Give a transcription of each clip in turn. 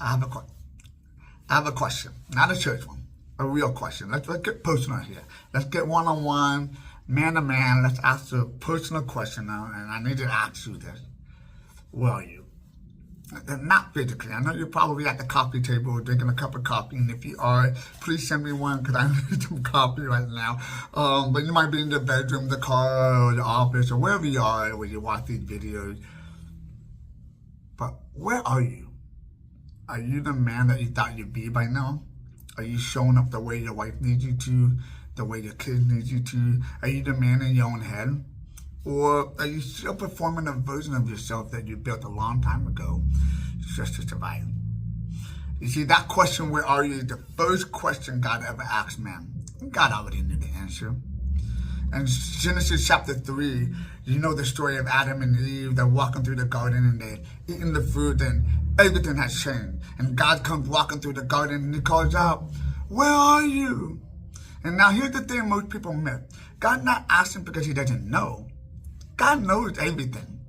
I have a question. I have a question, not a church one, a real question. Let's get personal here. Let's get one-on-one, man-to-man. Let's ask a personal question now, and I need to ask you this. Where are you? Not physically. I know you're probably at the coffee table drinking a cup of coffee, and if you are, please send me one because I need some coffee right now. But you might be in your bedroom, the car, or the office, or wherever you are when you watch these videos. But where are you? Are you the man that you thought you'd be by now? Are you showing up the way your wife needs you to, the way your kids need you to? Are you the man in your own head? Or are you still performing a version of yourself that you built a long time ago just to survive? You see, that question, where are you, is the first question God ever asked man. God already knew the answer. In Genesis chapter 3, you know the story of Adam and Eve. They're walking through the garden and they're eating the fruit and everything has changed. And God comes walking through the garden and he calls out, "Where are you?" And now here's the thing most people miss. God not asking because he doesn't know. God knows everything.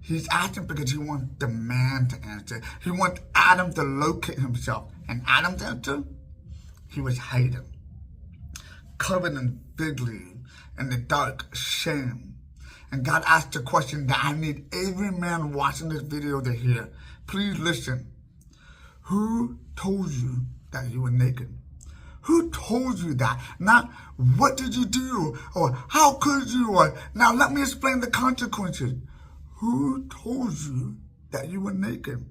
He's asking because he wants the man to answer. He wants Adam to locate himself. And Adam's answer? He was hiding, covered in fig leaves, in the dark, shame. And God asked the question that I need every man watching this video to hear. Please listen. Who told you that you were naked? Who told you that? Not what did you do? Or how could you? Or now let me explain the consequences. Who told you that you were naked?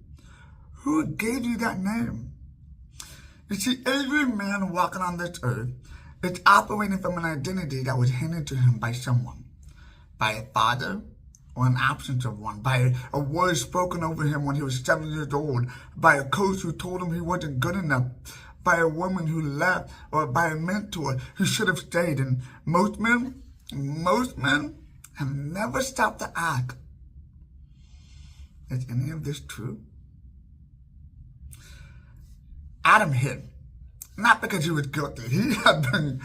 Who gave you that name? You see, every man walking on this earth is operating from an identity that was handed to him by someone. By a father or an absence of one. By a word spoken over him when he was 7 years old. By a coach who told him he wasn't good enough. By a woman who left, or by a mentor who should have stayed. And most men have never stopped to ask, is any of this true? Adam hid, not because he was guilty. He had been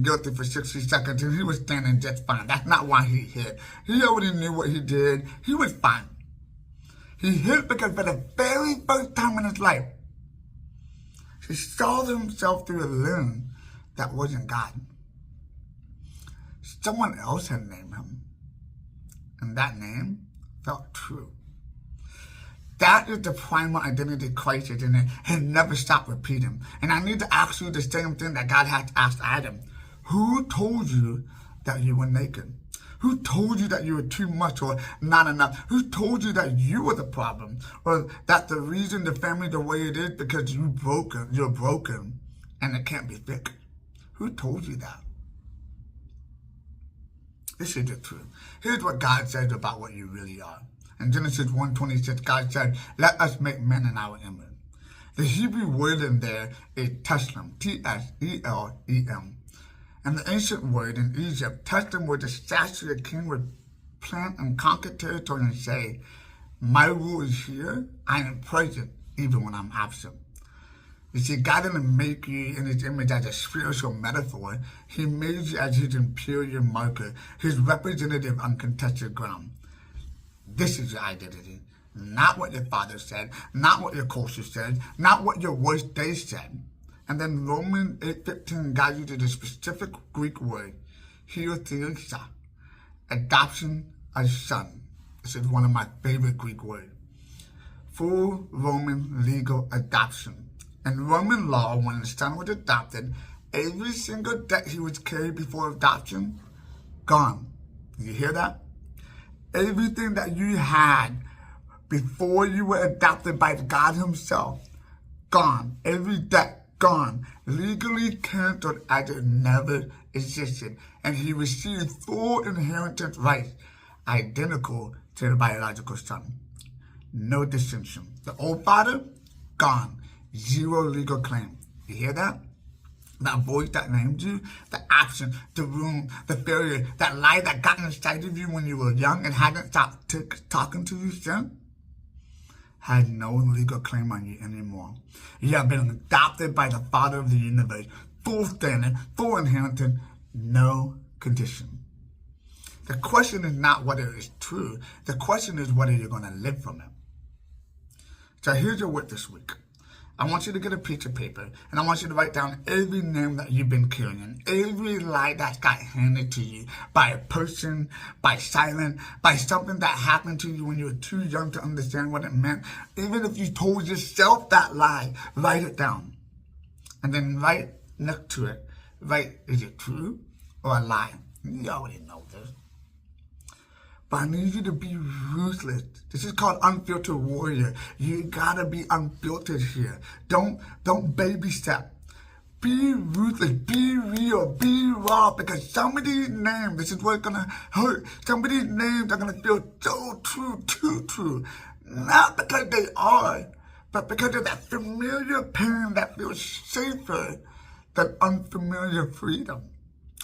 guilty for 60 seconds and he was standing just fine. That's not why he hid. He already knew what he did. He was fine. He hid because for the very first time in his life, he saw himself through a lens that wasn't God. Someone else had named him, and that name felt true. That is the primal identity crisis, and it has never stopped repeating. And I need to ask you the same thing that God had asked Adam. Who told you that you were naked? Who told you that you were too much or not enough? Who told you that you were the problem? Or that the reason the family the way it is because you're broken and it can't be fixed? Who told you that? This is the truth. Here's what God says about what you really are. In Genesis 1:26, God said, "Let us make men in our image." The Hebrew word in there is TSELEM, T-S-E-L-E-M. And the ancient word in Egypt, Testament was the statue a king would plant and conquer territory and say, "My rule is here, I am present even when I'm absent." You see, God didn't make you in his image as a spiritual metaphor. He made you as his imperial marker, his representative on contested ground. This is your identity. Not what your father said, not what your culture said, not what your worst day said. And then Romans 8:15 guides you to the specific Greek word, HUIOTHESIA, adoption as son. This is one of my favorite Greek words. Full Roman legal adoption. In Roman law, when the son was adopted, every single debt he was carried before adoption, gone. Did you hear that? Everything that you had before you were adopted by God himself, gone. Every debt, gone. Legally canceled as it never existed. And he received full inheritance rights, identical to the biological son. No distinction. The old father, gone. Zero legal claim. You hear that? That voice that named you, the absence, the room, the failure, that lie that got inside of you when you were young and hadn't stopped talking to you since, has no legal claim on you anymore. You have been adopted by the Father of the universe, full standing, full inheritance, no condition. The question is not whether it's true. The question is whether you're going to live from it. So here's your work this week. I want you to get a piece of paper, and I want you to write down every name that you've been carrying, every lie that got handed to you by a person, by silence, by something that happened to you when you were too young to understand what it meant. Even if you told yourself that lie, write it down. And then right next to it, write, is it true or a lie? You already know this. But I need you to be ruthless. This is called Unfiltered Warrior. You gotta be unfiltered here. Don't baby step. Be ruthless, be real, be raw, because some of these names, this is what's gonna hurt. Some of these names are gonna feel so true, too true. Not because they are, but because of that familiar pain that feels safer than unfamiliar freedom.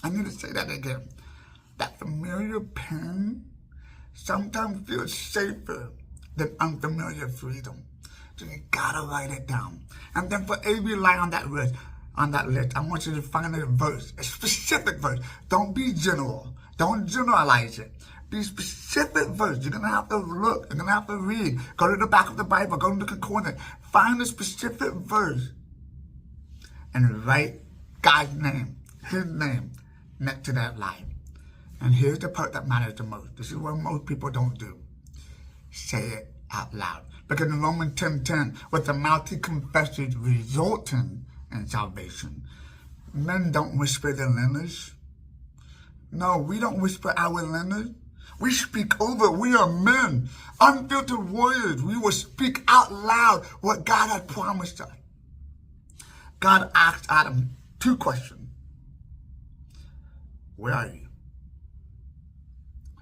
I need to say that again. That familiar pain sometimes feels safer than unfamiliar freedom. So you gotta write it down. And then for every line on that list, I want you to find a verse, a specific verse. Don't be general. Don't generalize it. Be specific verse. You're gonna have to look. You're gonna have to read. Go to the back of the Bible. Go to the concordance. Find a specific verse and write God's name, His name, next to that line. And here's the part that matters the most. This is what most people don't do. Say it out loud. Because in Romans 10:10, with the mouth he confesses, resulting in salvation. Men don't whisper their lineage. No, we don't whisper our lineage. We speak over. We are men, unfiltered warriors. We will speak out loud what God has promised us. God asked Adam 2 questions. Where are you?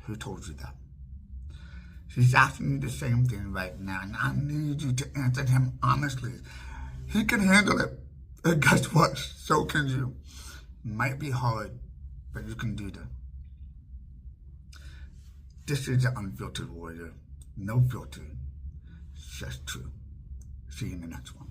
Who told you that? He's asking you the same thing right now, and I need you to answer him honestly. He can handle it, and guess what? So can you. Might be hard, but you can do that. This is the Unfiltered Warrior. No filter, just true. See you in the next one.